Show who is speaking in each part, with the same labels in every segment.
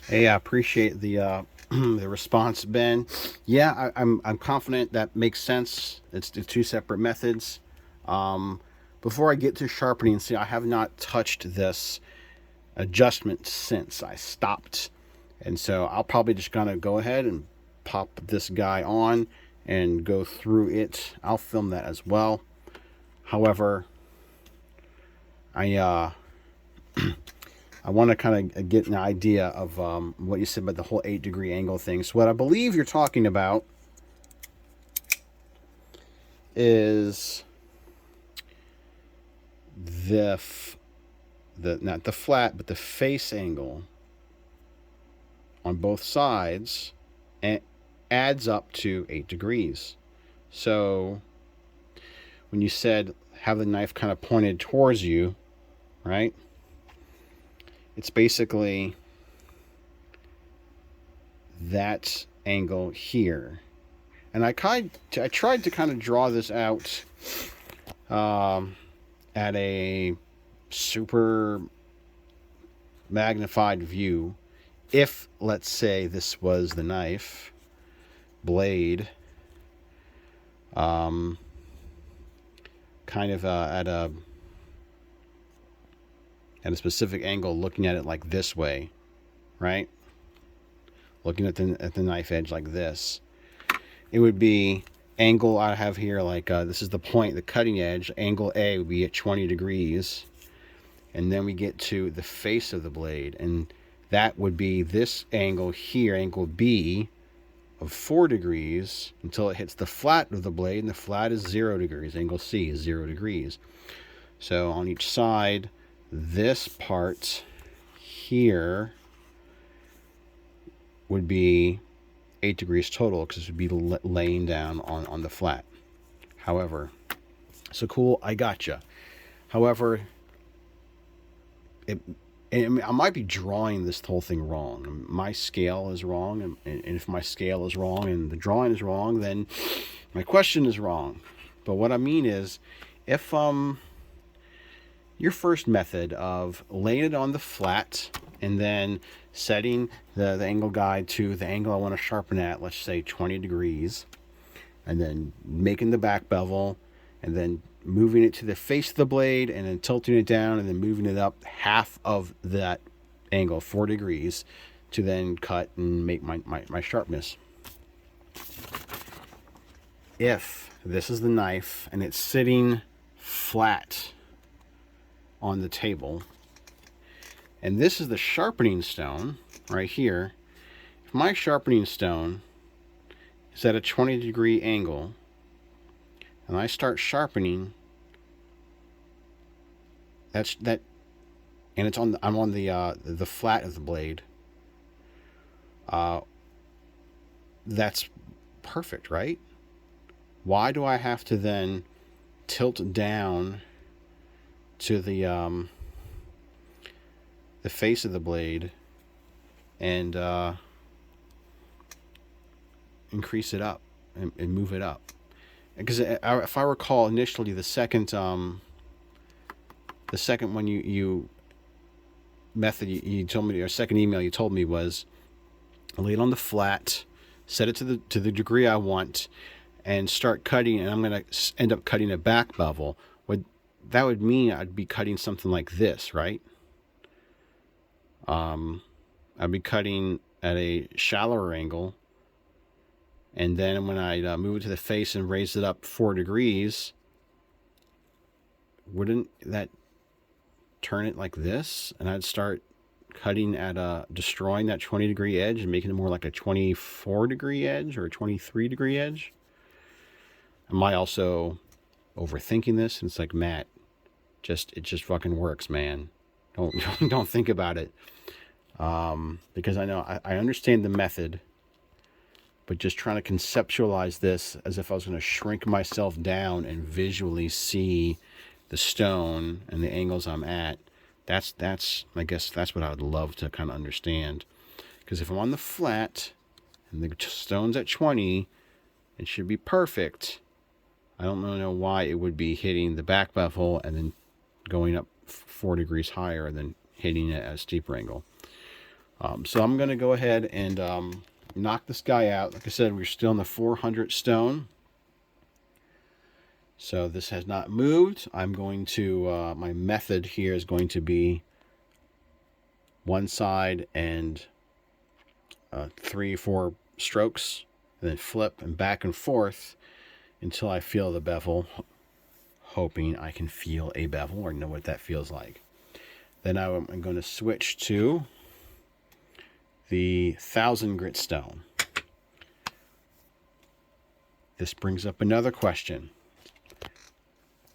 Speaker 1: Hey, I appreciate the the response, Ben. Yeah, I'm confident that makes sense. It's the two separate methods. Um, Before I get to sharpening, see, I have not touched this adjustment since I stopped, and so I'll probably just gonna go ahead and pop this guy on and go through it. I'll film that as well. However, I I want to kind of get an idea of what you said about the whole 8-degree angle thing. So what I believe you're talking about is the not the flat, but the face angle on both sides, and adds up to 8 degrees. So when you said have the knife kind of pointed towards you, right? It's basically that angle here. And I tried to kind of draw this out at a super magnified view. If, let's say, this was the knife blade, kind of at a specific angle, looking at it like this way, right? Looking at the knife edge like this, it would be angle I have here, like this is the point, the cutting edge. Angle A would be at 20 degrees, and then we get to the face of the blade, and that would be this angle here, angle B, of 4 degrees until it hits the flat of the blade, and the flat is 0 degrees. Angle C is 0 degrees. So on each side, this part here would be 8 degrees total, because it would be laying down on the flat. However, so cool, I gotcha. However, I might be drawing this whole thing wrong. My scale is wrong, and if my scale is wrong and the drawing is wrong, then my question is wrong. But what I mean is, if your first method of laying it on the flat and then setting the angle guide to the angle I want to sharpen at, let's say 20 degrees, and then making the back bevel, and then moving it to the face of the blade, and then tilting it down, and then moving it up half of that angle, 4 degrees, to then cut and make my sharpness. If this is the knife and it's sitting flat on the table, and this is the sharpening stone right here, if my sharpening stone is at a 20-degree angle and I start sharpening, and it's I'm on the flat of the blade, that's perfect, right? Why do I have to then tilt down to the face of the blade and increase it up and move it up? Because if I recall, initially the second one you method you told me, or second email you told me, was lay it on the flat, set it to the degree I want, and start cutting. And I'm going to end up cutting a back bevel. That would mean I'd be cutting something like this, right? I'd be cutting at a shallower angle, and then when I move it to the face and raise it up 4 degrees, wouldn't that turn it like this? And I'd start cutting at destroying that 20-degree edge and making it more like a 24-degree edge or a 23-degree edge. Am I also overthinking this? And it's like, Matt, it just fucking works, man. Don't think about it. Because I know I understand the method, but just trying to conceptualize this as if I was going to shrink myself down and visually see the stone and the angles I'm at. That's I guess that's what I would love to kind of understand. Because if I'm on the flat and the stone's at 20, it should be perfect. I don't know why it would be hitting the back bevel and then going up 4 degrees higher and then hitting it at a steeper angle. So I'm going to go ahead and knock this guy out. Like I said, we're still in the 400 stone. So this has not moved. I'm going to, my method here is going to be one side and 3 or 4 strokes, and then flip and back and forth until I feel the bevel, hoping I can feel a bevel or know what that feels like. Then I'm going to switch to the 1000 grit stone. This brings up another question,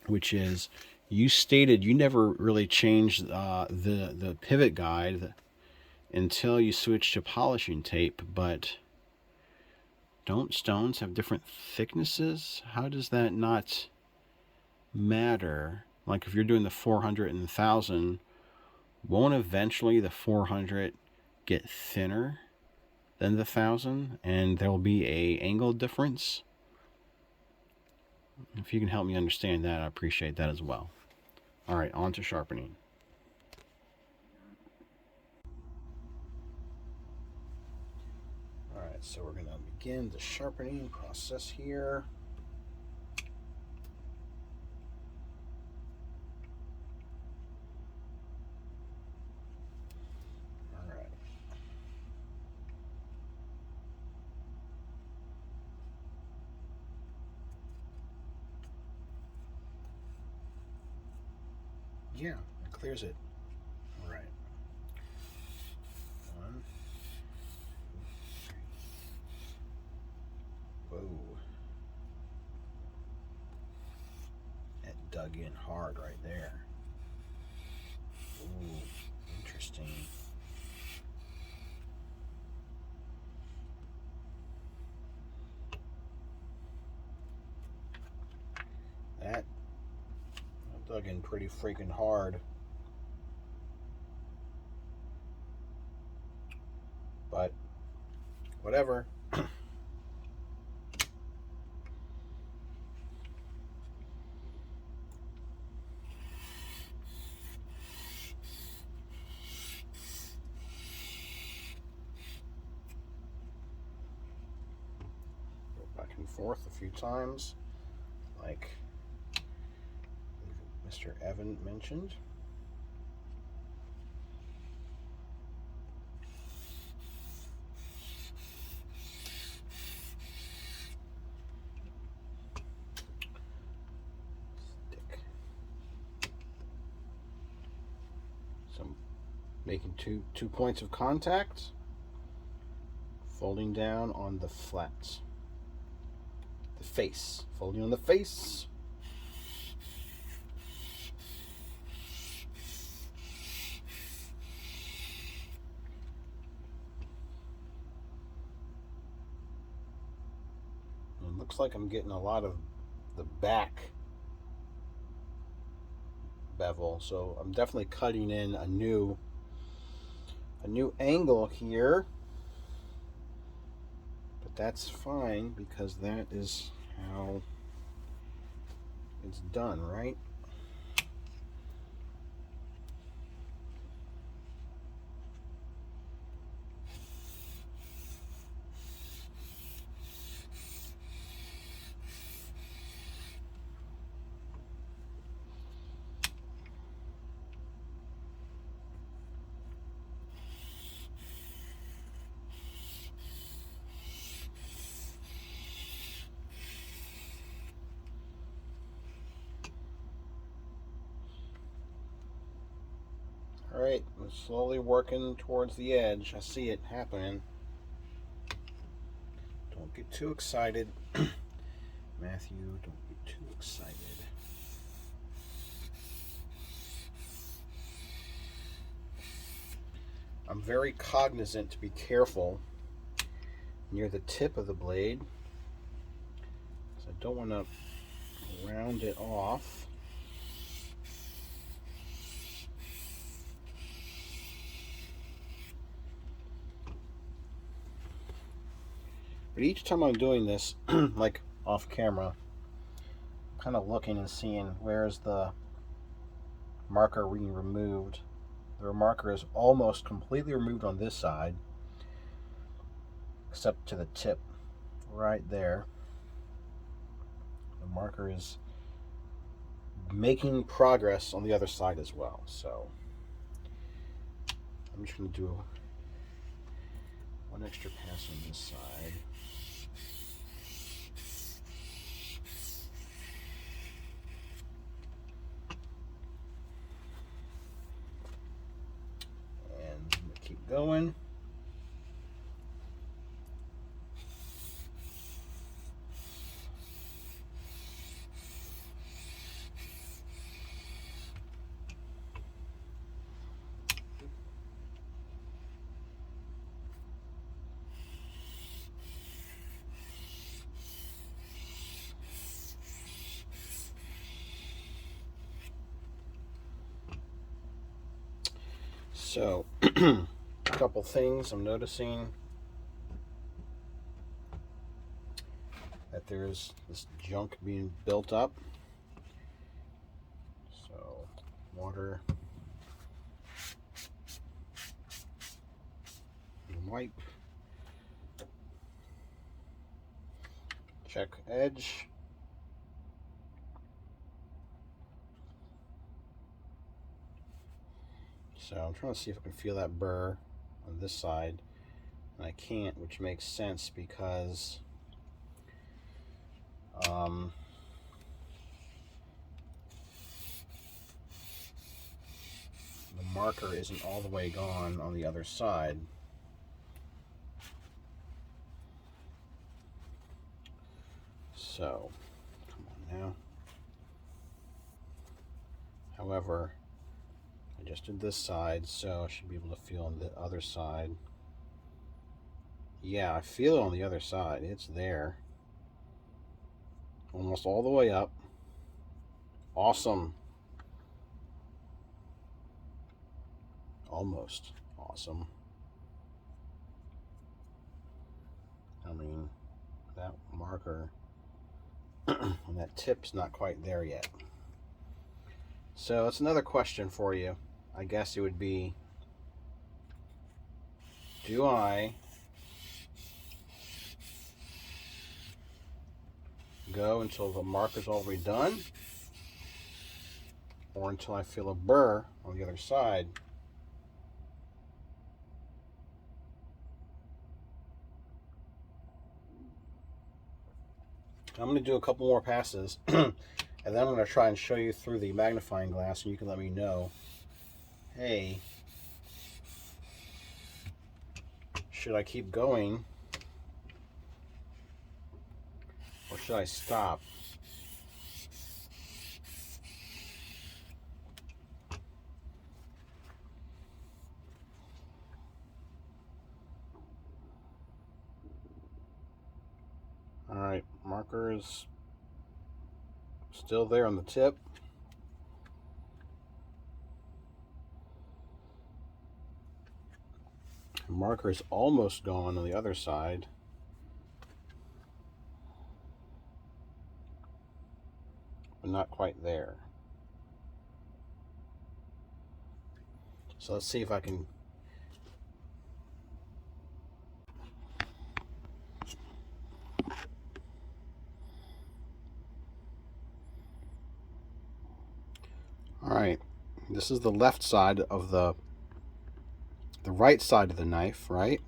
Speaker 1: which is, you stated you never really changed the pivot guide until you switched to polishing tape, but don't stones have different thicknesses? How does that not matter? Like if you're doing the 400 and the 1000, won't eventually the 400 get thinner than the 1000 and there will be a angle difference? If you can help me understand that, I appreciate that as well. All right, on to sharpening. All right, so we're going to begin the sharpening process here. All right. Yeah, it clears it. All right. 1, 2, 3. Whoa. That dug in hard right there. Ooh, interesting. That dug in pretty freaking hard. But whatever. Go back and forth a few times, like Mr. Evan mentioned. Stick. So I'm making two points of contact, folding down on the flats. The face. Folding on the face. It looks like I'm getting a lot of the back bevel, so I'm definitely cutting in a new angle here, but that's fine because that is how it's done, right? All right, I'm slowly working towards the edge. I see it happening. Don't get too excited. Matthew, don't get too excited. I'm very cognizant to be careful near the tip of the blade, because I don't want to round it off. But each time I'm doing this, like off camera, I'm kind of looking and seeing where's the marker being removed. The marker is almost completely removed on this side, except to the tip right there. The marker is making progress on the other side as well. So I'm just going to do one extra pass on this side. And I'm going to keep going. So, a couple things I'm noticing. That there's this junk being built up. So, water and wipe. Check edge. So I'm trying to see if I can feel that burr on this side, and I can't, which makes sense because the marker isn't all the way gone on the other side. So, come on now. However, I just did this side, so I should be able to feel on the other side. Yeah, I feel it on the other side. It's there. Almost all the way up. Awesome. Almost awesome. I mean, that marker and that tip's not quite there yet. So it's another question for you. I guess it would be, do I go until the marker's all the way done, or until I feel a burr on the other side? I'm going to do a couple more passes, and then I'm going to try and show you through the magnifying glass, and you can let me know, hey, should I keep going, or should I stop? Alright, marker is still there on the tip. The marker is almost gone on the other side. But not quite there. So let's see if I can Alright, this is the left side of the right side of the knife, right?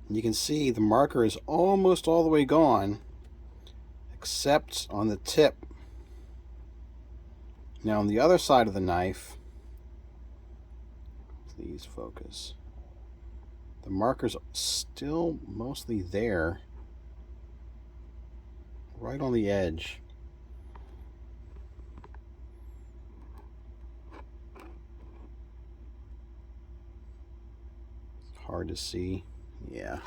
Speaker 1: And you can see the marker is almost all the way gone, except on the tip. Now on the other side of the knife, please focus, the marker's still mostly there, right on the edge. Hard to see. Yeah.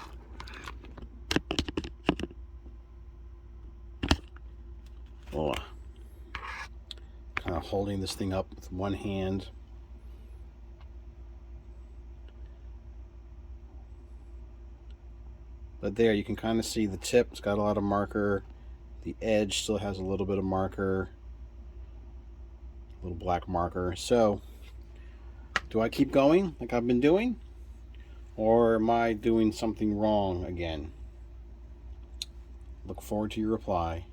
Speaker 1: Well, kind of holding this thing up with one hand. But there, you can kind of see the tip's got a lot of marker. The edge still has a little bit of marker. A little black marker. So Do I keep going like I've been doing? Or am I doing something wrong again? Look forward to your reply.